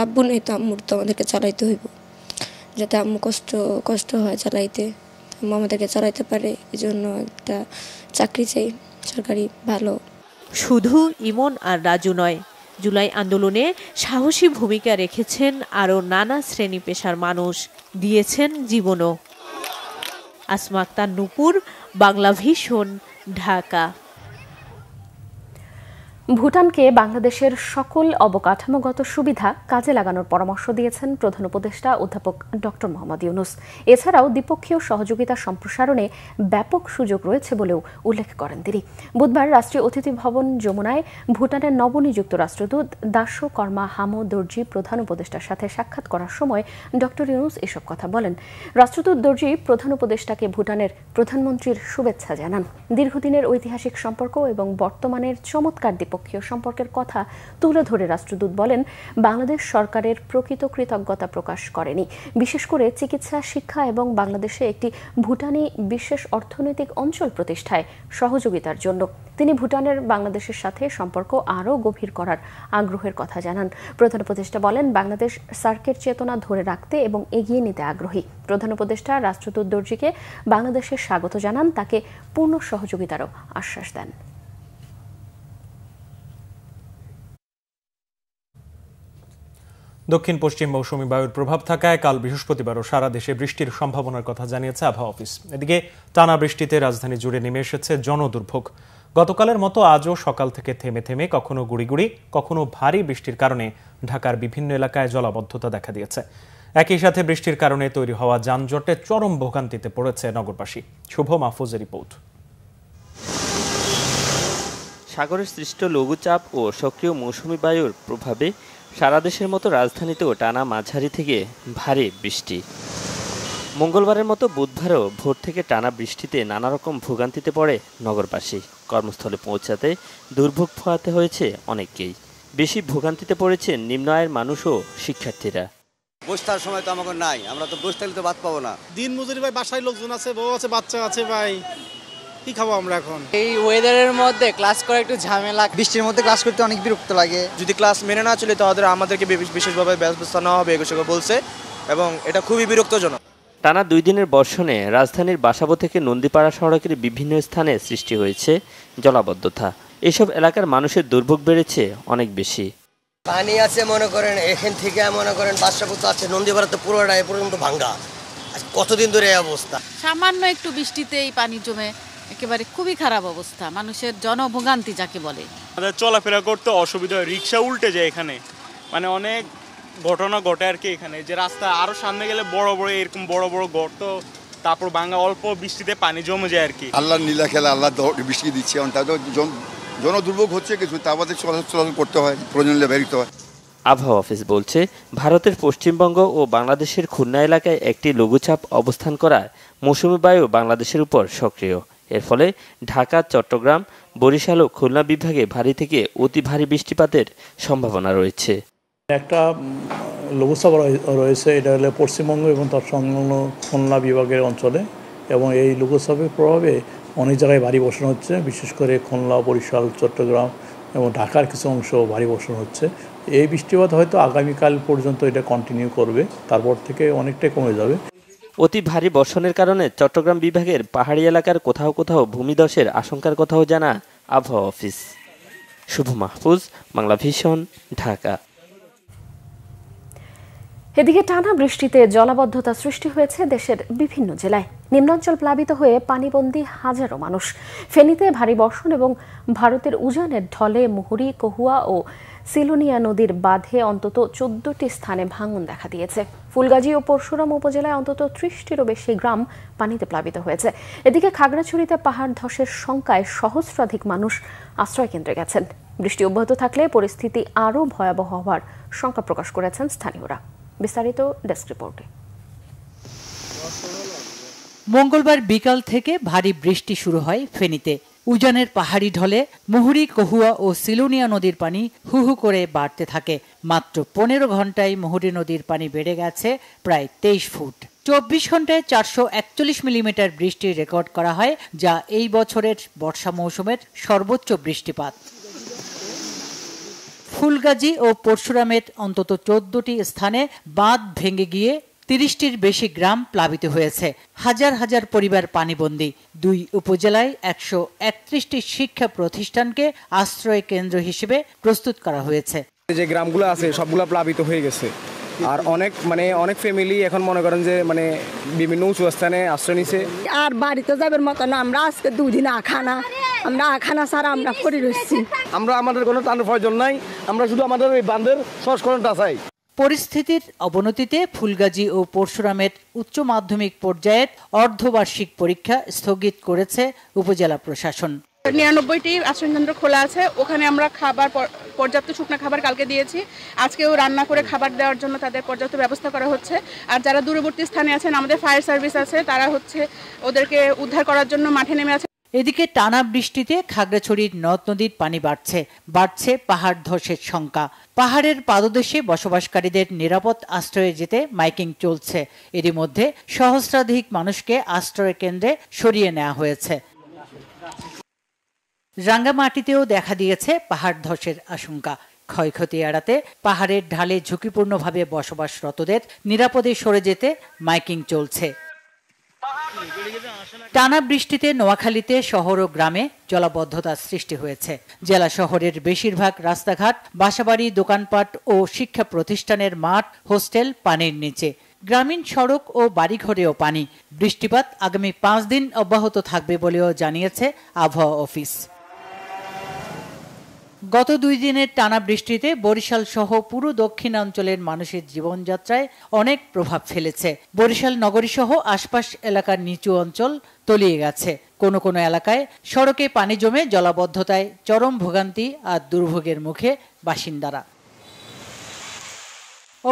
আব্বু নেই তো আম্মুর তো আমাদেরকে চালাইতে হইব, যাতে আম্মু কষ্ট হয় চালাইতে, আম্মু আমাদেরকে চালাইতে পারে, এই জন্য একটা চাকরি চাই সরকারি ভালো। শুধু ইমন আর রাজু নয়, জুলাই আন্দোলনে সাহসী ভূমিকা রেখেছেন আরও নানা শ্রেণী পেশার মানুষ, দিয়েছেন জীবনও। আসমা আক্তার, নূপুর, বাংলা ভিশন, ঢাকা। ভুটানকে বাংলাদেশের সকল অবকাঠামোগত সুবিধা কাজে লাগানোর পরামর্শ দিয়েছেন প্রধান উপদেষ্টা অধ্যাপক ডক্টর মোহাম্মদ ইউনূস। এছাড়াও দ্বিপক্ষীয় সহযোগিতা সম্প্রসারণে ব্যাপক সুযোগ রয়েছে বলেও উল্লেখ করেন তিনি। বুধবার রাষ্ট্রীয় অতিথি ভবন যমুনায় ভুটানের নবনিযুক্ত রাষ্ট্রদূত দাস্য কর্মা হামো দর্জি প্রধান উপদেষ্টার সাথে সাক্ষাৎ করার সময় ডক্টর ইউনূস এসব কথা বলেন। রাষ্ট্রদূত দর্জি প্রধান উপদেষ্টাকে ভুটানের প্রধানমন্ত্রীর শুভেচ্ছা জানান। দীর্ঘদিনের ঐতিহাসিক সম্পর্ক এবং বর্তমানের চমৎকার দ্বিপক্ষীয় সম্পর্কের কথা তুলে ধরে রাষ্ট্রদূত বলেন, বাংলাদেশ সরকারের প্রকৃত কৃতজ্ঞতা প্রকাশ করেনি, বিশেষ করে চিকিৎসা, শিক্ষা এবং বাংলাদেশে একটি ভুটানি বিশেষ অর্থনৈতিক অঞ্চল প্রতিষ্ঠায় সহযোগিতার জন্য। তিনি ভুটানের বাংলাদেশের সাথে সম্পর্ক আরও গভীর করার আগ্রহের কথা জানান। প্রধান উপদেষ্টা বলেন, বাংলাদেশ সার্কের চেতনা ধরে রাখতে এবং এগিয়ে নিতে আগ্রহী। প্রধান উপদেষ্টা রাষ্ট্রদূত দর্জিকে বাংলাদেশের স্বাগত জানান, তাকে পূর্ণ সহযোগিতারও আশ্বাস দেন। দক্ষিণ পশ্চিম মৌসুমী বায়ুর প্রভাব থাকায় কাল বৃহস্পতিবারও সারা দেশে বৃষ্টির সম্ভাবনার কথা জানিয়েছে আবহাওয়া অফিস। এদিকে টানা বৃষ্টিতে রাজধানী জুড়ে নেমে এসেছে জনদুর্ভোগ। গতকালের মতো আজও সকাল থেকে থেমে থেমে কখনো গুড়ি গুড়ি কখনো ভারী বৃষ্টির কারণে ঢাকার বিভিন্ন এলাকায় জলাবদ্ধতা দেখা দিয়েছে। একই সাথে বৃষ্টির কারণে তৈরি হওয়া যানজটে চরম ভোগান্তিতে পড়েছে নগরবাসী। শুভ মাহফুজের রিপোর্ট। সাগরের সৃষ্ট লঘুচাপ ও সক্রিয় মৌসুমী বায়ুর প্রভাবে সারা দেশের মতো রাজধানীতেও টানা মাঝারি থেকে ভারী বৃষ্টি। মঙ্গলবারের মতো বুধবারও ভোর থেকে টানা বৃষ্টিতে নানা রকম ভোগান্তিতে পড়ে নগরবাসী। কর্মস্থলে পৌঁছাতে দুর্ভোগ পোহাতে হয়েছে অনেককেই। বেশি ভোগান্তিতে পড়েছেন নিম্ন আয়ের মানুষ ও শিক্ষার্থীরা। বসে থাকার সময় তো আমাকে নাই, আমরা তো বসে থাকলে তো ভাত পাবো না। দিন মজুরি ভাই, বাসায় লোকজন আছে, বউ আছে, বাচ্চা আছে, ভাই কি খাবো আমরা এখন? এই ওয়েদারের মধ্যে ক্লাস করা একটু ঝামেলা, বৃষ্টির মধ্যে ক্লাস করতে অনেক বিরক্ত লাগে। যদি ক্লাস মেনে না চলে তাহলে আমাদেরকে বিশেষভাবে ব্যবস্থা নেওয়া হবে এগুলো বলছে, এবং এটা খুবই বিরক্তজনক। টানা 2 দিনের বর্ষণে রাজধানীর বাসাবো থেকে নন্দীপাড়া সড়কের বিভিন্ন স্থানে সৃষ্টি হয়েছে জলাবদ্ধতা। এসব এলাকার মানুষের দুর্ভোগ বেড়েছে অনেক বেশি। পানি আছে মনে করেন এখান থেকে মনে করেন বাসাবো তো আছে, নন্দীপাড়া তো পুরোটা এ পর্যন্ত ভাঙ্গা। কতদিন ধরে এই অবস্থা? সামান্য একটু বৃষ্টিতে এই পানি জমে একেবারে খুবই খারাপ অবস্থা, মানুষের জনভোগান্তি যাকে বলে। আমাদের চলাফেরা করতে অসুবিধা হয়, রিক্সা উল্টে যায় এখানে, মানে অনেক ঘটনা ঘটে আর কি। এখানে যে রাস্তা আরো সামনে গেলে বড় বড় এরকম বড় বড় গর্ত, তারপর ভাঙা অল্প বৃষ্টিতে পানি জমে যায় আর কি। আল্লাহর নীলা খেলা, আল্লাহ বৃষ্টি দিচ্ছে, তাদের জনদুর্ভোগ হচ্ছে কিছু, তা আমাদের চলাচল করতে হয়, প্রয়োজন হলে বেরোতে হয়। আবহাওয়া অফিস বলছে, ভারতের পশ্চিমবঙ্গ ও বাংলাদেশের খুলনা এলাকায় একটি লঘুচাপ অবস্থান করায় মৌসুমী বায়ু বাংলাদেশের উপর সক্রিয়। এর ফলে ঢাকা, চট্টগ্রাম, বরিশাল ও খুলনা বিভাগে ভারী থেকে অতি ভারী বৃষ্টিপাতের সম্ভাবনা রয়েছে। একটা লঘুচাপ রয়েছে, এটা হলো পশ্চিমবঙ্গ এবং তার সংলগ্ন খুলনা বিভাগের অঞ্চলে, এবং এই লঘুচাপের প্রভাবে অনেক জায়গায় ভারী বর্ষণ হচ্ছে, বিশেষ করে খুলনা, বরিশাল, চট্টগ্রাম এবং ঢাকার কিছু অংশ ভারী বর্ষণ হচ্ছে। এই বৃষ্টিপাত হয়তো আগামীকাল পর্যন্ত এটা কন্টিনিউ করবে, তারপর থেকে অনেকটাই কমে যাবে। অতি ভারী বর্ষণের কারণে চট্টগ্রাম বিভাগের পাহাড়ি এলাকার কোথাও কোথাও ভূমিধসের আশঙ্কার কথাও জানা আবহাওয়া অফিস। শুভ মাহফুজ, বাংলা ভিশন, ঢাকা। এদিকে টানা বৃষ্টিতে জলাবদ্ধতা সৃষ্টি হয়েছে দেশের বিভিন্ন জেলায়। নিম্নাঞ্চল প্লাবিত হয়ে পানিবন্দী হাজারো মানুষ। ফেনীতে ভারী বর্ষণ এবং ভারতের উজানের ঢলে মুহুরী, কহুয়া ও সিলোনিয়া নদীর বাঁধে অন্তত 14টি স্থানে ভাঙন দেখা দিয়েছে। ফুলগাজী ও পরশুরাম উপজেলায় অন্তত 30টিরও বেশি গ্রাম পানিতে প্লাবিত হয়েছে। এদিকে খাগড়াছড়িতে পাহাড় ধসের শঙ্কায় সহস্রাধিক মানুষ আশ্রয়কেন্দ্রে গেছেন। বৃষ্টি অব্যাহত থাকলে পরিস্থিতি আরও ভয়াবহ হওয়ার শঙ্কা প্রকাশ করেছেন স্থানীয়রা। বিস্তারিত ডেস্ক রিপোর্টে। মঙ্গলবার বিকাল থেকে ভারী বৃষ্টি শুরু হয় ফেনীতে। উজানের পাহাড়ি ঢলে মুহুরী, কহুয়া ও সিলোনিয়া নদীর পানি হু হু করে বাড়তে থাকে। মাত্র 15 ঘন্টায় মুহুরী নদীর পানি বেড়ে গেছে প্রায় 23 ফুট। 24 ঘন্টায় 441 মিলিমিটার বৃষ্টি রেকর্ড করা হয়, যা এই বছরের বর্ষা মৌসুমের সর্বোচ্চ বৃষ্টিপাত। ফুলগাজী ও পরশুরামের অন্তত 14টি স্থানে বাঁধ ভেঙে গিয়ে 30টির বেশি গ্রাম প্লাবিত হয়েছে। হাজার হাজার পরিবার পানিবন্দী। 2 উপজেলায় 131টি শিক্ষা প্রতিষ্ঠানকে আশ্রয় কেন্দ্র হিসেবে প্রস্তুত করা হয়েছে। যে গ্রামগুলো আছে সবগুলো প্লাবিত হয়ে গেছে, আর অনেক ফ্যামিলি এখন মনে করেন যে বিভিন্ন উঁচু স্থানে আশ্রয় নিছে। আর বাড়িতে যাবার মতো না, আমরা আজকে 2 দিন আমরা আখানা ছাড়া আমরা পড়ে রয়েছি। আমাদের কোনো টানের প্রয়োজন নাই, আমরা শুধু আমাদের এই বাঁধের সংস্করণটা চাই। পরিস্থিতির অবনতিতে ফুলগাজী ও পরশুরামের উচ্চ মাধ্যমিক পর্যায়ের অর্ধবার্ষিক পরীক্ষা স্থগিত করেছে উপজেলা প্রশাসন। 99টি আশ্রয়কেন্দ্র খোলা আছে, ওখানে আমরা খাবার, পর্যাপ্ত শুকনো খাবার কালকে দিয়েছি। আজকেও রান্না করে খাবার দেওয়ার জন্য তাদের পর্যাপ্ত ব্যবস্থা করা হচ্ছে। আর যারা দূরবর্তী স্থানে আছেন, আমাদের ফায়ার সার্ভিস আছে, তারা ওদেরকে উদ্ধার করার জন্য মাঠে নেমে আছে। এদিকে টানা বৃষ্টিতে খাগড়াছড়ির নদ নদীর পানি বাড়ছে পাহাড় ধসের শঙ্কা। পাহাড়ের পাদদেশে বসবাসকারীদের নিরাপদ আশ্রয়ে যেতে মাইকিং চলছে। এরই মধ্যে সহস্রাধিক মানুষকে আশ্রয় কেন্দ্রে সরিয়ে নেওয়া হয়েছে। রাঙ্গামাটিতেও দেখা দিয়েছে পাহাড় ধসের আশঙ্কা। ক্ষয়ক্ষতি এড়াতে পাহাড়ের ঢালে ঝুঁকিপূর্ণভাবে বসবাসরতদের নিরাপদে সরে যেতে মাইকিং চলছে। টানা বৃষ্টিতে নোয়াখালীতে শহর ও গ্রামে জলাবদ্ধতার সৃষ্টি হয়েছে। জেলা শহরের বেশিরভাগ রাস্তাঘাট, বাসাবাড়ি, দোকানপাট ও শিক্ষা প্রতিষ্ঠানের মাঠ, হোস্টেল পানির নিচে। গ্রামীণ সড়ক ও বাড়িঘরেও পানি। বৃষ্টিপাত আগামী 5 দিন অব্যাহত থাকবে বলেও জানিয়েছে আবহাওয়া অফিস। গত 2 দিনের টানা বৃষ্টিতে বরিশাল সহ পুরো দক্ষিণাঞ্চলের মানুষের জীবনযাত্রায় অনেক প্রভাব ফেলেছে। বরিশাল নগরী সহ আশপাশ এলাকার নিচু অঞ্চল তলিয়ে গেছে। কোনো কোনো এলাকায় সড়কে পানি জমে জলাবদ্ধতায় চরম ভোগান্তি আর দুর্ভোগের মুখে বাসিন্দারা।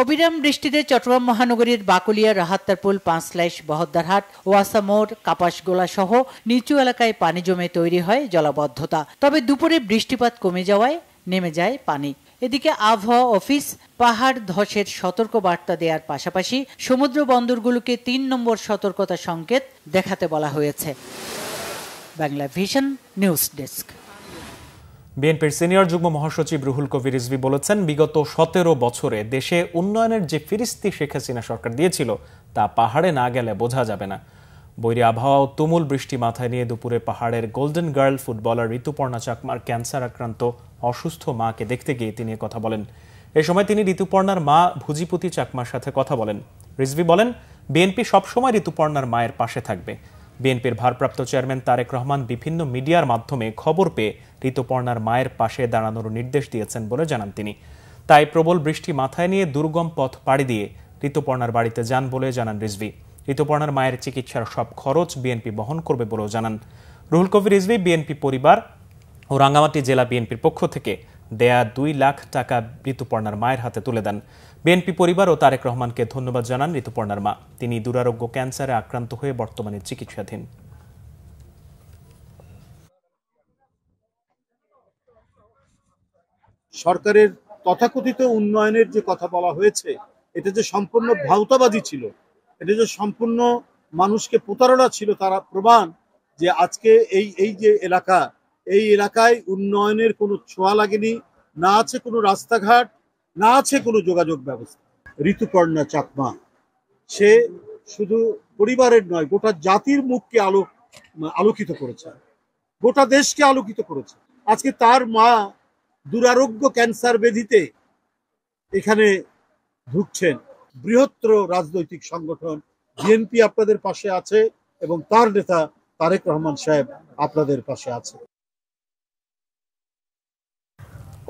অবিরাম বৃষ্টিতে চট্টগ্রাম মহানগরীর বাকুলিয়া, রাহাত্তারপুল, পাঁচলাইশ, বহদ্দারহাট, ওয়াসা মোড়, কাপাসগোলা সহ নিচু এলাকায় পানি জমে তৈরি হয় জলাবদ্ধতা। তবে দুপুরে বৃষ্টিপাত কমে যাওয়ায় নেমে যায় পানি। এদিকে আবহাওয়া অফিস পাহাড় ধসের সতর্ক বার্তা দেওয়ার পাশাপাশি সমুদ্র বন্দরগুলোকে 3 নম্বর সতর্কতা সংকেত দেখাতে বলা হয়েছে। Bangla vision news desk. বিএনপির সিনিয়র যুগ্ম মহাসচিব রুহুল কবির রিজভী বলেছেন, বিগত 17 বছরে দেশে উন্নয়নের যে ফিরিস্তি শেখ হাসিনা সরকার দিয়েছিল তা পাহাড়ে না গেলে বোঝা যাবে না। বৈরী আবহাওয়া ও তুমুল বৃষ্টি মাথায় নিয়ে দুপুরে পাহাড়ের গোল্ডেন গার্ল ফুটবলার ঋতুপর্ণা চাকমার ক্যান্সার আক্রান্ত অসুস্থ মাকে দেখতে গিয়ে তিনি কথা বলেন। এ সময় তিনি ঋতুপর্ণার মা ভুজিপতি চাকমার সাথে কথা বলেন। রিজভী বলেন, বিএনপি সবসময় ঋতুপর্ণার মায়ের পাশে থাকবে। বিএনপির ভারপ্রাপ্ত চেয়ারম্যান তারেক রহমান বিভিন্ন মিডিয়ার মাধ্যমে খবর পেয়ে ঋতুপর্ণার মায়ের পাশে দাঁড়ানোর নির্দেশ দিয়েছেন বলে জানান তিনি। তাই প্রবল বৃষ্টি মাথায় নিয়ে দুর্গম পথ পাড়ি দিয়ে ঋতুপর্ণার বাড়িতে যান বলে জানান রিজভী। ঋতুপর্ণার মায়ের চিকিৎসার সব খরচ বিএনপি বহন করবে বলেও জানান রুহুল কবির রিজভী। বিএনপি পরিবার ও রাঙ্গামাটি জেলা বিএনপির পক্ষ থেকে দেয়া 2 লাখ টাকা ঋতুপর্ণার মায়ের হাতে তুলে দেন। বিএনপি পরিবার ও তারেক রহমানকে ধন্যবাদ জানান ঋতুপর্ণার মা। তিনি দুরারোগ্য ক্যান্সারে আক্রান্ত হয়ে বর্তমানে চিকিৎসাধীন। সরকারের তথাকথিত উন্নয়নের যে কথা বলা হয়েছে, এটা যে সম্পূর্ণ ভাউতাবাদী ছিল, এটা যে সম্পূর্ণ মানুষকে প্রতারণা ছিল, তারা প্রমাণ যে আজকে এই যে এলাকা, এই এলাকায় উন্নয়নের কোনো ছোঁয়া লাগেনি, না আছে কোনো রাস্তাঘাট, না আছে কোনো যোগাযোগ ব্যবস্থা। ঋতুপর্ণা চাকমা সে শুধু পরিবারের নয়, গোটা জাতির মুখকে আলোকিত করেছে, গোটা দেশকে আলোকিত করেছে। আজকে তার মা দুরারোগ্য ক্যান্সার ব্যাধিতে এখানে ঢুকছেন। বৃহত্তর রাজনৈতিক সংগঠন বিএনপি আপনাদের পাশে আছে এবং তার নেতা তারেক রহমান সাহেব আপনাদের পাশে আছে।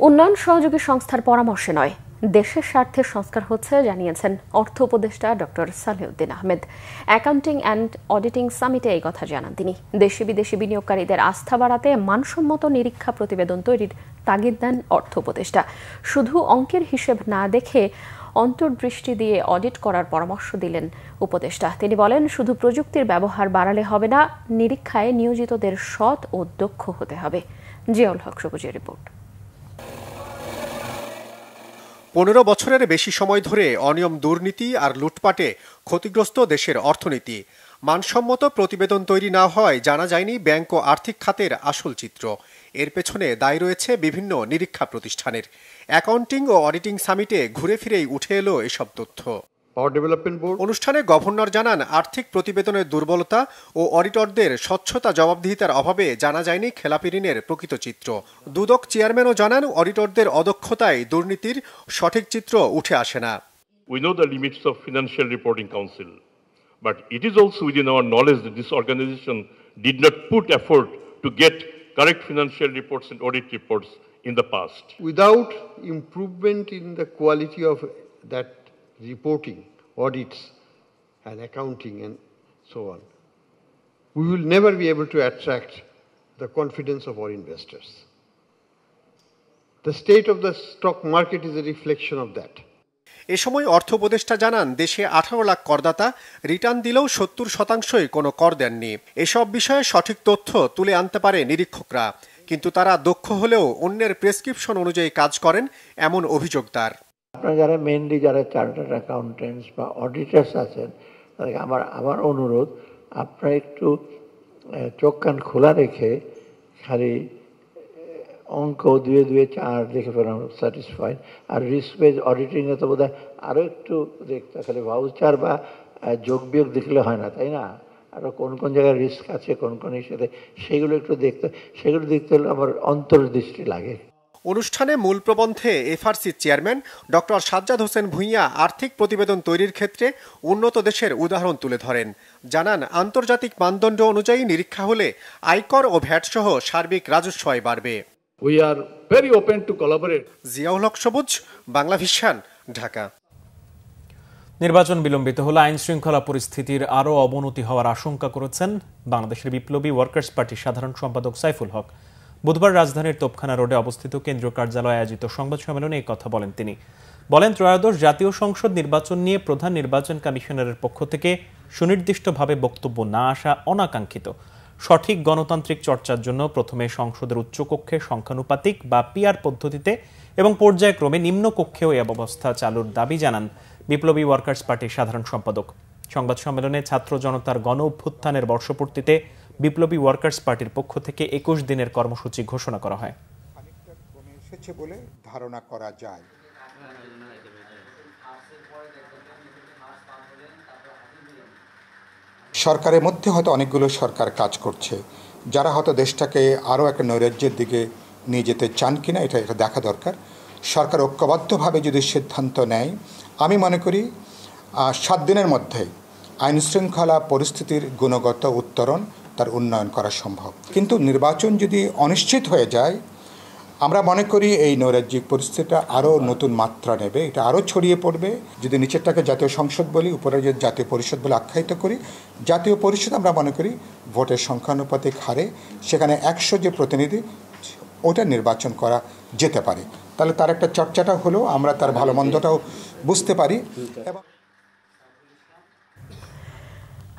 উন্নয়ন সহযোগী সংস্থার পরামর্শে নয়, দেশের স্বার্থে সংস্কার হচ্ছে জানিয়েছেন অর্থ উপদেষ্টা doctor Salehuddin Ahmed. Accounting and auditing সামিটে এই কথা জানান তিনি। দেশি বিদেশি বিনিয়োগকারীদের আস্থা বাড়াতে মানসম্মত নিরীক্ষা প্রতিবেদন তৈরির তাগিদ দেন অর্থ উপদেষ্টা। শুধু অঙ্কের হিসেব না দেখে অন্তর্দৃষ্টি দিয়ে অডিট করার পরামর্শ দিলেন উপদেষ্টা। তিনি বলেন, শুধু প্রযুক্তির ব্যবহার বাড়ালে হবে না, নিরীক্ষায় নিয়োজিতদের সৎ ও দক্ষ হতে হবে। জিয়াউল হক সবুজের রিপোর্ট। 15 বছরের বেশি সময় ধরে অনিয়ম, দুর্নীতি আর লুটপাটে ক্ষতিগ্রস্ত দেশের অর্থনীতি। মানসম্মত প্রতিবেদন তৈরি না হয় জানা যায়নি ব্যাংক ও আর্থিক খাতের আসল চিত্র। এর পেছনে দায়ী রয়েছে বিভিন্ন নিরীক্ষা প্রতিষ্ঠানের। অ্যাকাউন্টিং ও অডিটিং সামিটে ঘুরে ফিরেই উঠে এলো এসব তথ্য। অনুষ্ঠানে গভর্নর জানান, আর্থিক প্রতিবেদনের দুর্বলতা ও অডিটরদের স্বচ্ছতা জবাবদিহিতার অভাবে জানা যায়নি খেলাপি ঋণের প্রকৃত চিত্র। দুদক চেয়ারম্যানও জানান, অডিটরদের অদক্ষতায় দুর্নীতির সঠিক চিত্র উঠে আসে না। We know the limits of Financial Reporting Council, but it is also within our knowledge that this organization did not put effort to get correct financial reports and audit reports in the past. Without improvement in the quality of that reporting, audits and accounting and so on, we will never be able to attract the confidence of our investors. The state of the stock market is a reflection of that. এ সময় অর্থ উপদেষ্টা জানান, দেশে 18 lakh করদাতা return দিলেও 70% কোনো কর দেননি। এসব বিষয়ে সঠিক তথ্য তুলে আনতে পারে নিরীক্ষকরা, কিন্তু তারা দক্ষ হলেও অন্যের প্রেসক্রিপশন অনুযায়ী কাজ করেন এমন অভিযোগ তার। আপনারা যারা মেইনলি যারা চার্টার্ড অ্যাকাউন্টেন্টস বা অডিটার্স আছেন, আমার অনুরোধ, আপনারা একটু চোখ কান খোলা রেখে খালি অঙ্ক 2 2 4 দেখে ফেলাম স্যাটিসফাইড। আর রিস্ক বেজ অডিটিংয়ে তো বোধহয় আরও একটু দেখতে, খালি ভাউচার বা যোগ বিয়োগ দেখলে হয় না, তাই না? আরও কোন কোন জায়গায় রিস্ক আছে, কোন কোন হিসেবে, সেগুলো দেখতে হলে আমার অন্তর্দৃষ্টি লাগে। অনুষ্ঠানে মূল প্রবন্ধে FRC chairman doctor Sajjad Hossain Bhuiyan আর্থিক প্রতিবেদন তৈরির ক্ষেত্রে উন্নত দেশের উদাহরণ তুলে ধরেন। জানান, আন্তর্জাতিক মানদণ্ড অনুযায়ী নিরীক্ষা হলে আয়কর ও ভ্যাট সহ সার্বিক রাজস্ব আয় বাড়বে। We are very open to collaborate. Ziaul হক সবুজ, বাংলা ভিশন, ঢাকা। নির্বাচন বিলম্বিত হলে আইন শৃঙ্খলা পরিস্থিতির আরও অবনতি হওয়ার আশঙ্কা করেছেন বাংলাদেশের বিপ্লবী ওয়ার্কার্স পার্টির সাধারণ সম্পাদক সাইফুল হক। বুধবার রাজধানীর তোপখানা রোডে অবস্থিত কেন্দ্রীয় কার্যালয়ে আয়োজিত সংবাদ সম্মেলনে এই কথা বলেন তিনি। বলেন, ত্রয়োদশ জাতীয় সংসদ নির্বাচন নিয়ে প্রধান নির্বাচন কমিশনারের পক্ষ থেকে সুনির্দিষ্টভাবে বক্তব্য না আসা অনাকাঙ্ক্ষিত। সঠিক গণতান্ত্রিক চর্চার জন্য প্রথমে সংসদের উচ্চকক্ষে সংখ্যানুপাতিক বা পিআর পদ্ধতিতে এবং পর্যায়ক্রমে নিম্নকক্ষেও এ ব্যবস্থা চালুর দাবি জানান বিপ্লবী ওয়ার্কার্স পার্টির সাধারণ সম্পাদক। সংবাদ সম্মেলনে ছাত্র জনতার গণ অভ্যুত্থানের বর্ষপূর্তিতে বিপ্লবী ওয়ার্কার্স পার্টির পক্ষ থেকে 21 দিনের কর্মসূচি ঘোষণা করা হয়। এসেছে বলে ধারণা করা যায়। সরকারের মধ্যে হয়তো অনেকগুলো সরকার কাজ করছে, যারা হয়তো দেশটাকে আরও একটা নৈরাজ্যের দিকে নিয়ে যেতে চান কিনা এটা দেখা দরকার। সরকার ঐক্যবদ্ধভাবে যদি সিদ্ধান্ত নেয়, আমি মনে করি 7 দিনের মধ্যে আইনশৃঙ্খলা পরিস্থিতির গুণগত উত্তরণ তার উন্নয়ন করা সম্ভব। কিন্তু নির্বাচন যদি অনিশ্চিত হয়ে যায়, আমরা মনে করি এই নৈরাজ্যিক পরিস্থিতিটা আরও নতুন মাত্রা নেবে, এটা আরও ছড়িয়ে পড়বে। যদি নিচেরটাকে জাতীয় সংসদ বলি, উপরে যদি জাতীয় পরিষদ বলে আখ্যায়িত করি, জাতীয় পরিষদ আমরা মনে করি ভোটের সংখ্যানুপাতিক হারে সেখানে 100 যে প্রতিনিধি ওটা নির্বাচন করা যেতে পারে। তাহলে তার একটা চর্চাটা হলো, আমরা তার ভালো মন্দটাও বুঝতে পারি।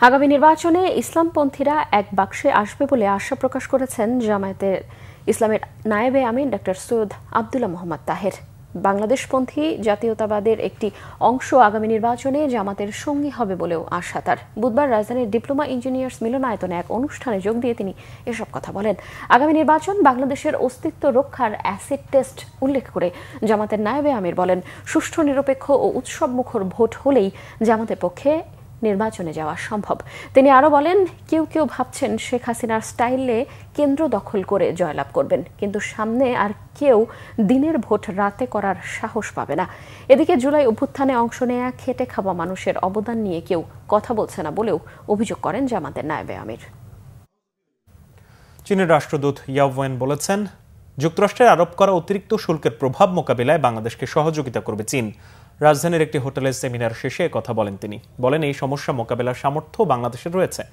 আগামী নির্বাচনে ইসলামপন্থীরা এক বাক্সে আসবে বলে আশা প্রকাশ করেছেন জামায়াতের ইসলামের নায়েবে আমিন ডক্টর সৈয়দ আব্দুল্লাহ মোহাম্মদ তাহের। বাংলাদেশপন্থী জাতীয়তাবাদের একটি অংশ আগামী নির্বাচনে জামাতের সঙ্গী হবে বলেও আশা তার। বুধবার রাজধানীর ডিপ্লোমা ইঞ্জিনিয়ার্স মিলনায়তনে এক অনুষ্ঠানে যোগ দিয়ে তিনি এসব কথা বলেন। আগামী নির্বাচন বাংলাদেশের অস্তিত্ব রক্ষার অ্যাসিড টেস্ট উল্লেখ করে জামাতের নায়েবে আমির বলেন, সুষ্ঠু, নিরপেক্ষ ও উৎসবমুখর ভোট হলেই জামাতের পক্ষে নির্বাচনে যাওয়া সম্ভব। তিনি আরও বলেন, কেউ কেউ ভাবছেন শেখ হাসিনার স্টাইলে কেন্দ্র দখল করে জয়লাভ করবেন, কিন্তু সামনে আর কেউ দিনের ভোট রাতে করার সাহস পাবে না। এদিকে জুলাই অভ্যুত্থানে অংশ নেয়া খেটে খাওয়া মানুষের অবদান নিয়ে কেউ কথা বলছে না বলেও অভিযোগ করেন জামাতের নায়েবে আমির। চীনের রাষ্ট্রদূত ইয়াও ওয়েন বলেছেন, যুক্তরাষ্ট্রের আরোপ করা অতিরিক্ত শুল্কের প্রভাব মোকাবিলায় বাংলাদেশকে সহযোগিতা করবে চীন। রাজধানীর একটি হোটেলের সেমিনার শেষে কথা বলেন তিনি। বলেন, এই সমস্যা মোকাবেলার সামর্থ্য বাংলাদেশের রয়েছে।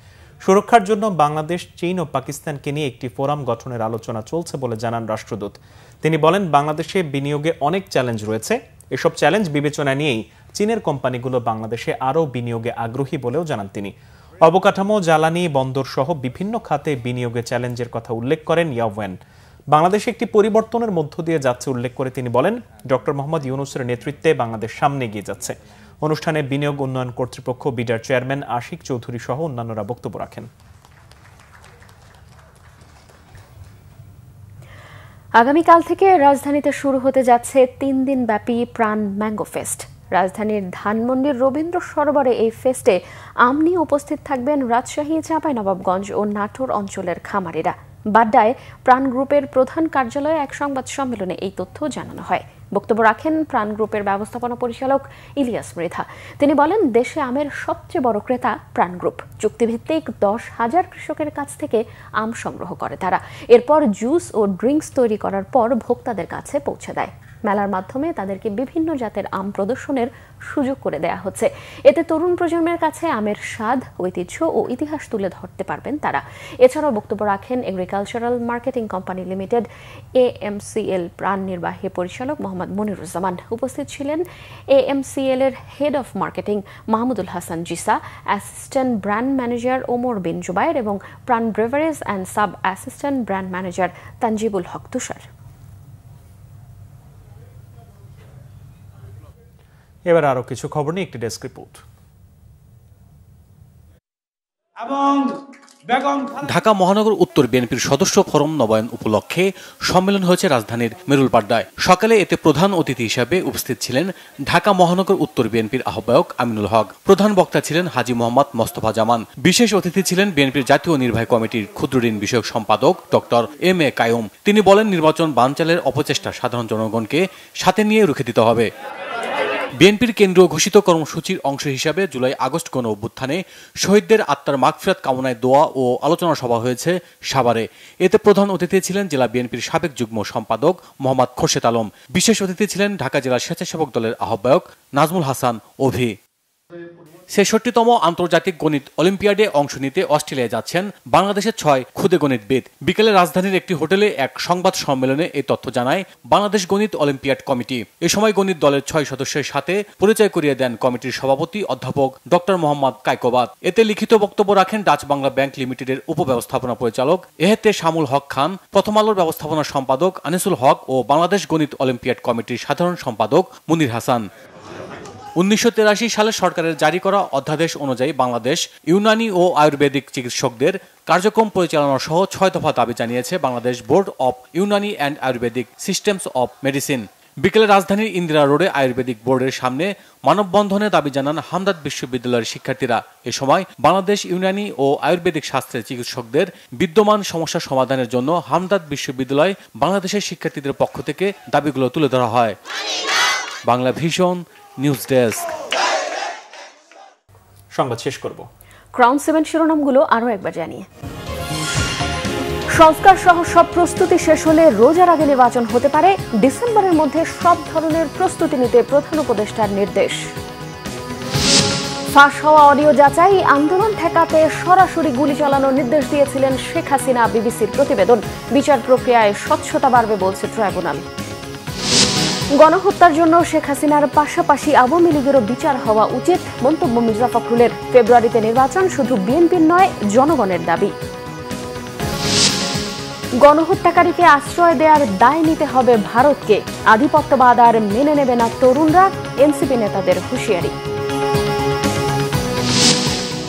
সুরক্ষার জন্য বাংলাদেশ, চীন ও পাকিস্তানকে নিয়ে একটি ফোরাম গঠনের আলোচনা চলছে বলে জানান রাষ্ট্রদূত। তিনি বলেন, বাংলাদেশে বিনিয়োগে অনেক চ্যালেঞ্জ রয়েছে। এসব চ্যালেঞ্জ বিবেচনা নিয়েই চীনের কোম্পানিগুলো বাংলাদেশে আরও বিনিয়োগে আগ্রহী বলেও জানান তিনি। অবকাঠামো, জ্বালানি, বন্দর সহ বিভিন্ন খাতে বিনিয়োগে চ্যালেঞ্জের কথা উল্লেখ করেন ইয়াও ওয়েন। বাংলাদেশ একটি পরিবর্তনের মধ্য দিয়ে যাচ্ছে উল্লেখ করে তিনি বলেন, ডক্টর মোহাম্মদ ইউনূসের নেতৃত্বে বাংলাদেশ সামনে এগিয়ে যাচ্ছে। অনুষ্ঠানে বিনিয়োগ উন্নয়ন কর্তৃপক্ষ বিডার চেয়ারম্যান আশিক চৌধুরী সহ অন্যান্যরা বক্তব্য রাখেন। আগামীকাল থেকে রাজধানীতে শুরু হতে যাচ্ছে 3 দিন ব্যাপী প্রাণ ম্যাঙ্গো ফেস্ট। রাজধানীর ধানমন্ডির রবীন্দ্র সরোবরে এই ফেস্টে আম নিয়ে উপস্থিত থাকবেন রাজশাহী, চাঁপাইনবাবগঞ্জ ও নাটোর অঞ্চলের খামারিরা। বাড্ডায় প্রাণ গ্রুপের প্রধান কার্যালয়ে এক সংবাদ সম্মেলনে এই তথ্য জানানো হয়। বক্তব্য রাখেন প্রাণ গ্রুপের ব্যবস্থাপনা পরিচালক ইলিয়াস মৃধা। তিনি বলেন, দেশে আমের সবচেয়ে বড় ক্রেতা প্রাণ গ্রুপ। চুক্তিভিত্তিক 10,000 কৃষকের কাছ থেকে আম সংগ্রহ করে তারা। এরপর জুস ও ড্রিঙ্কস তৈরি করার পর ভোক্তাদের কাছে পৌঁছে দেয়। মেলার মাধ্যমে তাদেরকে বিভিন্ন জাতের আম প্রদর্শনের সুযোগ করে দেয়া হচ্ছে। এতে তরুণ প্রজন্মের কাছে আমের স্বাদ, ঐতিহ্য ও ইতিহাস তুলে ধরতে পারবেন তারা। এছাড়াও বক্তব্য রাখেন agricultural marketing company limited AMCL প্রাণ নির্বাহী পরিচালক মোহাম্মদ মনিরুজ্জামান। উপস্থিত ছিলেন AMCL এর head of marketing Mahmudul Hasan Jisa, assistant brand manager Omar bin Zubair এবং Pran beverage and sub assistant brand manager Tanjibul Haque Tushar. এবার আরো কিছু খবর নিয়ে একটি ডেস্ক রিপোর্ট। ঢাকা মহানগর উত্তর বিএনপির সদস্য ফোরাম নবায়ন উপলক্ষে সম্মেলন হয়েছে রাজধানীর মেরুলপাড্ডায়। সকালে এতে প্রধান অতিথি হিসেবে উপস্থিত ছিলেন ঢাকা মহানগর উত্তর বিএনপির আহ্বায়ক আমিনুল হক। প্রধান বক্তা ছিলেন হাজী মোহাম্মদ মোস্তফা জামান। বিশেষ অতিথি ছিলেন বিএনপির জাতীয় নির্বাহী কমিটির ক্ষুদ্র ঋণ বিষয়ক সম্পাদক ডক্টর M.A. কায়ুম। তিনি বলেন, নির্বাচন বানচালের অপচেষ্টা সাধারণ জনগণকে সাথে নিয়ে রুখে দিতে হবে। বিএনপির কেন্দ্রীয় ঘোষিত কর্মসূচির অংশ হিসাবে জুলাই আগস্ট গণ অভ্যুত্থানে শহীদদের আত্মার মাগফিরাত কামনায় দোয়া ও আলোচনা সভা হয়েছে সাভারে। এতে প্রধান অতিথি ছিলেন জেলা বিএনপির সাবেক যুগ্ম সম্পাদক মোহাম্মদ খোরশেদ আলম। বিশেষ অতিথি ছিলেন ঢাকা জেলা স্বেচ্ছাসেবক দলের আহ্বায়ক নাজমুল হাসান অভি। ৬৬তম আন্তর্জাতিক গণিত অলিম্পিয়াডে অংশ নিতে অস্ট্রেলিয়ায় যাচ্ছেন বাংলাদেশের ৬ ক্ষুদে গণিতবিদ। বিকেলে রাজধানীর একটি হোটেলে এক সংবাদ সম্মেলনে এই তথ্য জানায় বাংলাদেশ গণিত অলিম্পিয়াড কমিটি। এ সময় গণিত দলের ৬ সদস্যের সাথে পরিচয় করিয়ে দেন কমিটির সভাপতি অধ্যাপক ডক্টর মোহাম্মদ কায়কোবাদ। এতে লিখিত বক্তব্য রাখেন ডাচ বাংলা ব্যাংক লিমিটেডের উপব্যবস্থাপনা পরিচালক এহেতে শামুল হক খান, প্রথম আলোর ব্যবস্থাপনা সম্পাদক আনিসুল হক ও বাংলাদেশ গণিত অলিম্পিয়াড কমিটির সাধারণ সম্পাদক মুনির হাসান। ১৯৮৩ সালে সরকারের জারি করা অধ্যাদেশ অনুযায়ী বাংলাদেশ ইউনানি ও আয়ুর্বেদিক চিকিৎসকদের কার্যক্রম পরিচালনা সহ ৬ দফা দাবি জানিয়েছে Bangladesh board of Unani and Ayurvedic systems of medicine. বিকেলে রাজধানীর ইন্দিরা রোডে আয়ুর্বেদিক বোর্ডের সামনে মানববন্ধনে দাবি জানান হামদর্দ বিশ্ববিদ্যালয়ের শিক্ষার্থীরা। এ সময় বাংলাদেশ ইউনানি ও আয়ুর্বেদিক শাস্ত্রের চিকিৎসকদের বিদ্যমান সমস্যা সমাধানের জন্য হামদর্দ বিশ্ববিদ্যালয় বাংলাদেশের শিক্ষার্থীদের পক্ষ থেকে দাবিগুলো তুলে ধরা হয়। Bangla vision news desk. সংবাদ শেষ করব। ক্রাউন 7 শিরোনামগুলো আরও একবার জানিয়ে সংস্কার সহ সব প্রস্তুতি শেষ হলে রোজার আগে নির্বাচন হতে পারে, ডিসেম্বরের মধ্যে সব ধরনের প্রস্তুতি নিতে প্রধান উপদেষ্টার নির্দেশ। ফাঁস হওয়া অডিও যাচাই, আন্দোলন ঠেকাতে সরাসরি গুলি চালানোর নির্দেশ দিয়েছিলেন শেখ হাসিনা, বিবিসির প্রতিবেদন। বিচার প্রক্রিয়ায় স্বচ্ছতা বাড়বে বলছে ট্রাইব্যুনাল। গণহত্যার জন্য শেখ হাসিনার পাশাপাশি আওয়ামী লীগেরও বিচার হওয়া উচিত, মন্তব্য মির্জা ফখরুলের। ফেব্রুয়ারিতে নির্বাচন শুধু বিএনপির নয়, জনগণের দাবি। গণহত্যাকারীকে আশ্রয় দেওয়ার দায় নিতে হবে ভারতকে, আধিপত্যবাদ আর মেনে নেবে না তরুণরা, এনসিপি নেতাদের হুঁশিয়ারি।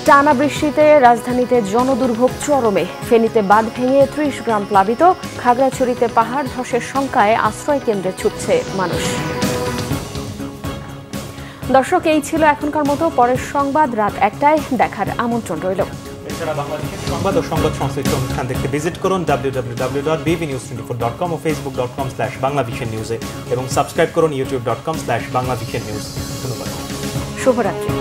টানা বৃষ্টিতে রাজধানীতে জনদুর্ভোগ চরমে, ফেনীতে বাঁধ ভেঙে 30 গ্রাম প্লাবিত, খাগড়াছড়িতে পাহাড় ধসের শঙ্কায় আশ্রয় কেন্দ্রে ছুটছে মানুষ। দর্শক, এই ছিল এখনকার মতো। পরের সংবাদ রাত 1টায় দেখার আমন্ত্রণ রইল। এছাড়া বাংলাদেশের সংবাদ ও সংবাদ সংশ্লিষ্ট অনুষ্ঠান দেখতে ভিজিট করুন www.bbnews24.com ও facebook.com/banglavisionnews এবং সাবস্ক্রাইব করুন youtube.com/banglavisionnews। ধন্যবাদ। শুভরাত্রি।